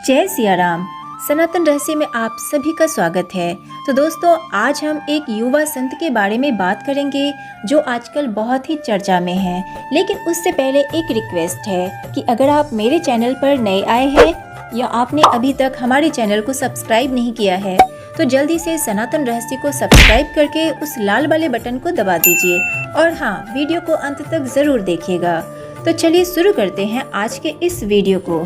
जय सिया राम। सनातन रहस्य में आप सभी का स्वागत है। तो दोस्तों, आज हम एक युवा संत के बारे में बात करेंगे जो आजकल बहुत ही चर्चा में है। लेकिन उससे पहले एक रिक्वेस्ट है कि अगर आप मेरे चैनल पर नए आए हैं या आपने अभी तक हमारे चैनल को सब्सक्राइब नहीं किया है तो जल्दी से सनातन रहस्य को सब्सक्राइब करके उस लाल वाले बटन को दबा दीजिए और हाँ, वीडियो को अंत तक जरूर देखिएगा। तो चलिए शुरू करते हैं आज के इस वीडियो को।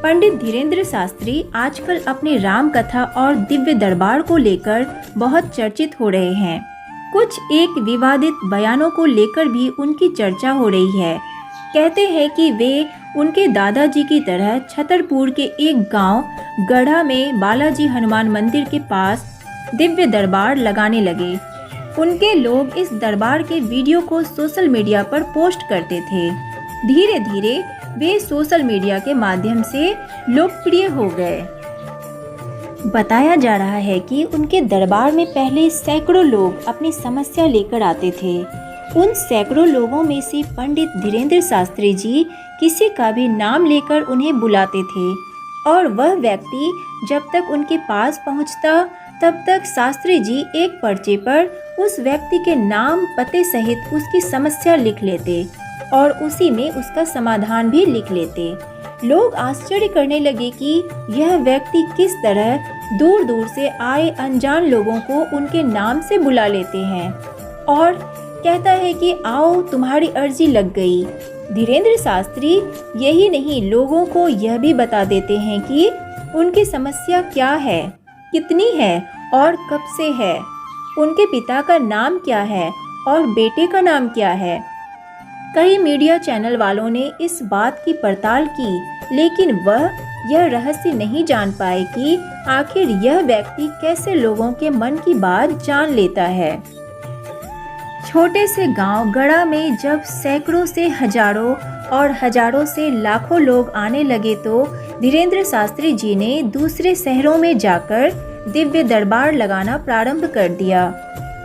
पंडित धीरेन्द्र शास्त्री आजकल अपनी राम कथा और दिव्य दरबार को लेकर बहुत चर्चित हो रहे हैं। कुछ एक विवादित बयानों को लेकर भी उनकी चर्चा हो रही है। कहते हैं कि वे उनके दादाजी की तरह छतरपुर के एक गांव गढ़ा में बालाजी हनुमान मंदिर के पास दिव्य दरबार लगाने लगे। उनके लोग इस दरबार के वीडियो को सोशल मीडिया पर पोस्ट करते थे। धीरे धीरे वे सोशल मीडिया के माध्यम से लोकप्रिय हो गए। बताया जा रहा है कि उनके दरबार में पहले सैकड़ों लोग अपनी समस्या लेकर आते थे। उन सैकड़ों लोगों में से पंडित धीरेन्द्र शास्त्री जी किसी का भी नाम लेकर उन्हें बुलाते थे और वह व्यक्ति जब तक उनके पास पहुंचता तब तक शास्त्री जी एक पर्चे पर उस व्यक्ति के नाम पते सहित उसकी समस्या लिख लेते और उसी में उसका समाधान भी लिख लेते। लोग आश्चर्य करने लगे कि यह व्यक्ति किस तरह दूर दूर से आए अनजान लोगों को उनके नाम से बुला लेते हैं और कहता है कि आओ तुम्हारी अर्जी लग गई। धीरेन्द्र शास्त्री यही नहीं, लोगों को यह भी बता देते हैं कि उनकी समस्या क्या है, कितनी है और कब से है, उनके पिता का नाम क्या है और बेटे का नाम क्या है। कई मीडिया चैनल वालों ने इस बात की पड़ताल की, लेकिन वह यह रहस्य नहीं जान पाए कि आखिर यह व्यक्ति कैसे लोगों के मन की बात जान लेता है। छोटे से गांव गढ़ा में जब सैकड़ों से हजारों और हजारों से लाखों लोग आने लगे तो धीरेन्द्र शास्त्री जी ने दूसरे शहरों में जाकर दिव्य दरबार लगाना प्रारंभ कर दिया।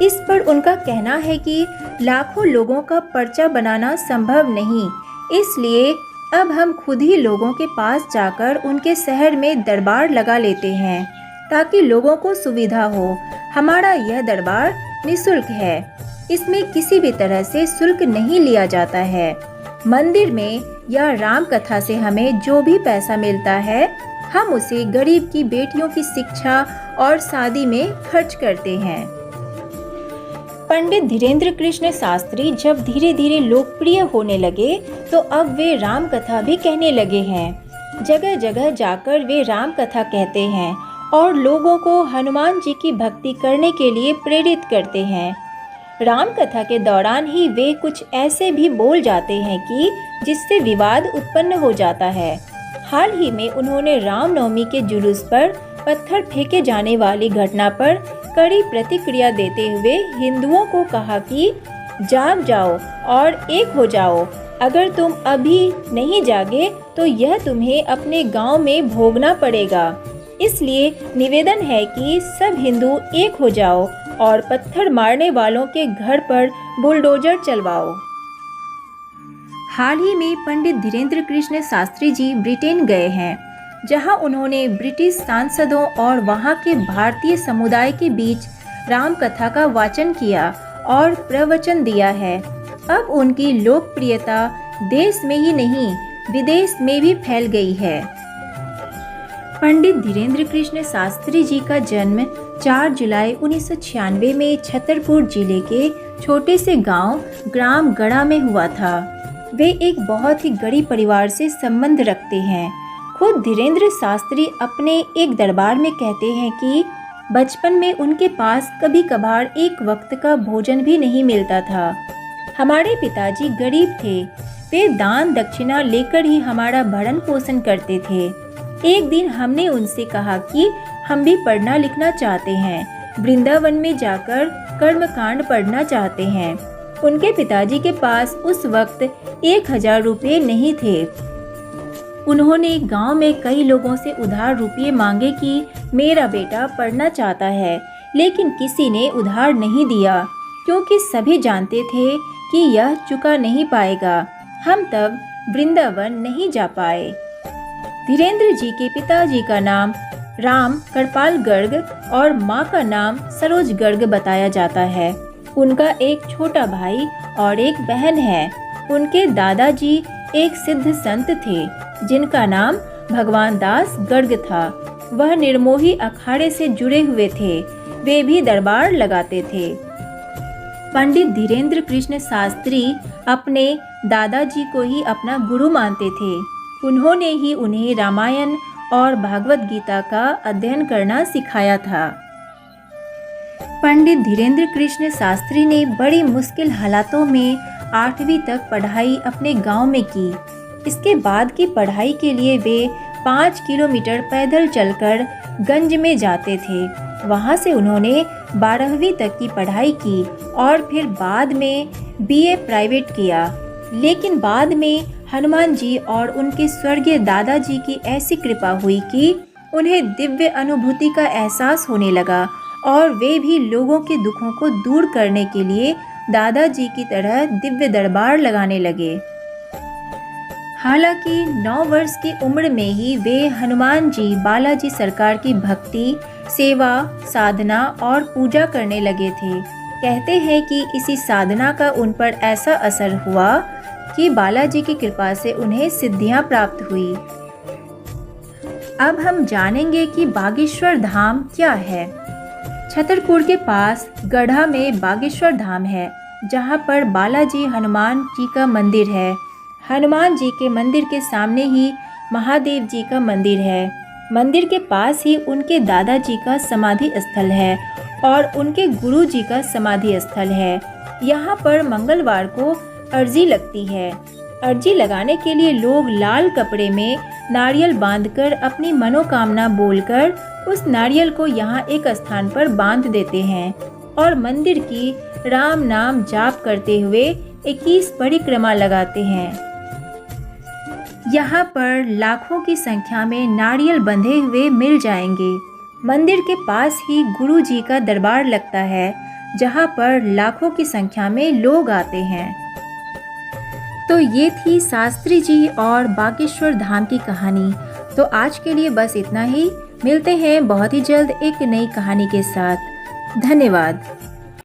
इस पर उनका कहना है कि लाखों लोगों का पर्चा बनाना संभव नहीं, इसलिए अब हम खुद ही लोगों के पास जाकर उनके शहर में दरबार लगा लेते हैं ताकि लोगों को सुविधा हो। हमारा यह दरबार निःशुल्क है, इसमें किसी भी तरह से शुल्क नहीं लिया जाता है। मंदिर में या राम कथा से हमें जो भी पैसा मिलता है हम उसे गरीब की बेटियों की शिक्षा और शादी में खर्च करते हैं। पंडित धीरेन्द्र कृष्ण शास्त्री जब धीरे धीरे लोकप्रिय होने लगे तो अब वे राम कथा भी कहने लगे हैं। जगह जगह जाकर वे राम कथा कहते हैं और लोगों को हनुमान जी की भक्ति करने के लिए प्रेरित करते हैं। राम कथा के दौरान ही वे कुछ ऐसे भी बोल जाते हैं कि जिससे विवाद उत्पन्न हो जाता है। हाल ही में उन्होंने रामनवमी के जुलूस पर पत्थर फेंके जाने वाली घटना पर कड़ी प्रतिक्रिया देते हुए हिंदुओं को कहा कि जाग जाओ और एक हो जाओ। अगर तुम अभी नहीं जागे तो यह तुम्हें अपने गांव में भोगना पड़ेगा। इसलिए निवेदन है कि सब हिंदू एक हो जाओ और पत्थर मारने वालों के घर पर बुलडोजर चलवाओ। हाल ही में पंडित धीरेन्द्र कृष्ण शास्त्री जी ब्रिटेन गए हैं, जहां उन्होंने ब्रिटिश सांसदों और वहां के भारतीय समुदाय के बीच राम कथा का वाचन किया और प्रवचन दिया है। अब उनकी लोकप्रियता देश में ही नहीं विदेश में भी फैल गई है। पंडित धीरेन्द्र कृष्ण शास्त्री जी का जन्म 4 जुलाई 1996 में छतरपुर जिले के छोटे से गांव ग्राम गढ़ा में हुआ था। वे एक बहुत ही गरीब परिवार से संबंध रखते हैं। खुद धीरेन्द्र शास्त्री अपने एक दरबार में कहते हैं कि बचपन में उनके पास कभी कभार एक वक्त का भोजन भी नहीं मिलता था। हमारे पिताजी गरीब थे, वे दान दक्षिणा लेकर ही हमारा भरण पोषण करते थे। एक दिन हमने उनसे कहा कि हम भी पढ़ना लिखना चाहते हैं, वृंदावन में जाकर कर्मकांड पढ़ना चाहते हैं। उनके पिताजी के पास उस वक्त 1000 रुपये नहीं थे। उन्होंने गांव में कई लोगों से उधार रुपये मांगे कि मेरा बेटा पढ़ना चाहता है, लेकिन किसी ने उधार नहीं दिया क्योंकि सभी जानते थे कि यह चुका नहीं पाएगा। हम तब वृंदावन नहीं जा पाए। धीरेन्द्र जी के पिताजी का नाम राम करपाल गर्ग और माँ का नाम सरोज गर्ग बताया जाता है। उनका एक छोटा भाई और एक बहन है। उनके दादाजी एक सिद्ध संत थे जिनका नाम भगवान दास गर्ग था। वह निर्मोही अखाड़े से जुड़े हुए थे। वे भी दरबार लगाते थे। पंडित धीरेन्द्र कृष्ण शास्त्री अपने दादाजी को ही अपना गुरु मानते थे। उन्होंने ही उन्हें रामायण और भागवत गीता का अध्ययन करना सिखाया था। पंडित धीरेन्द्र कृष्ण शास्त्री ने बड़ी मुश्किल हालातों में 8वीं तक पढ़ाई अपने गांव में की। इसके बाद की पढ़ाई के लिए वे 5 किलोमीटर पैदल चलकर गंज में जाते थे। वहां से उन्होंने 12वीं तक की पढ़ाई की और फिर बाद में BA प्राइवेट किया। लेकिन बाद में हनुमान जी और उनके स्वर्गीय दादाजी की ऐसी कृपा हुई कि उन्हें दिव्य अनुभूति का एहसास होने लगा और वे भी लोगों के दुखों को दूर करने के लिए दादाजी की तरह दिव्य दरबार लगाने लगे। हालांकि 9 वर्ष की उम्र में ही वे हनुमान जी बालाजी सरकार की भक्ति, सेवा, साधना और पूजा करने लगे थे। कहते हैं कि इसी साधना का उन पर ऐसा असर हुआ कि बालाजी की कृपा से उन्हें सिद्धियां प्राप्त हुई। अब हम जानेंगे कि बागेश्वर धाम क्या है। छतरपुर के पास गढ़ा में बागेश्वर धाम है, जहां पर बालाजी हनुमान जी का मंदिर है। हनुमान जी के मंदिर के सामने ही महादेव जी का मंदिर है। मंदिर के पास ही उनके दादाजी का समाधि स्थल है और उनके गुरु जी का समाधि स्थल है। यहाँ पर मंगलवार को अर्जी लगती है। अर्जी लगाने के लिए लोग लाल कपड़े में नारियल बांधकर अपनी मनोकामना बोलकर उस नारियल को यहाँ एक स्थान पर बांध देते हैं और मंदिर की राम नाम जाप करते हुए 21 परिक्रमा लगाते हैं। यहाँ पर लाखों की संख्या में नारियल बंधे हुए मिल जाएंगे। मंदिर के पास ही गुरु जी का दरबार लगता है, जहाँ पर लाखों की संख्या में लोग आते हैं। तो ये थी शास्त्री जी और बागेश्वर धाम की कहानी। तो आज के लिए बस इतना ही। मिलते हैं बहुत ही जल्द एक नई कहानी के साथ। धन्यवाद।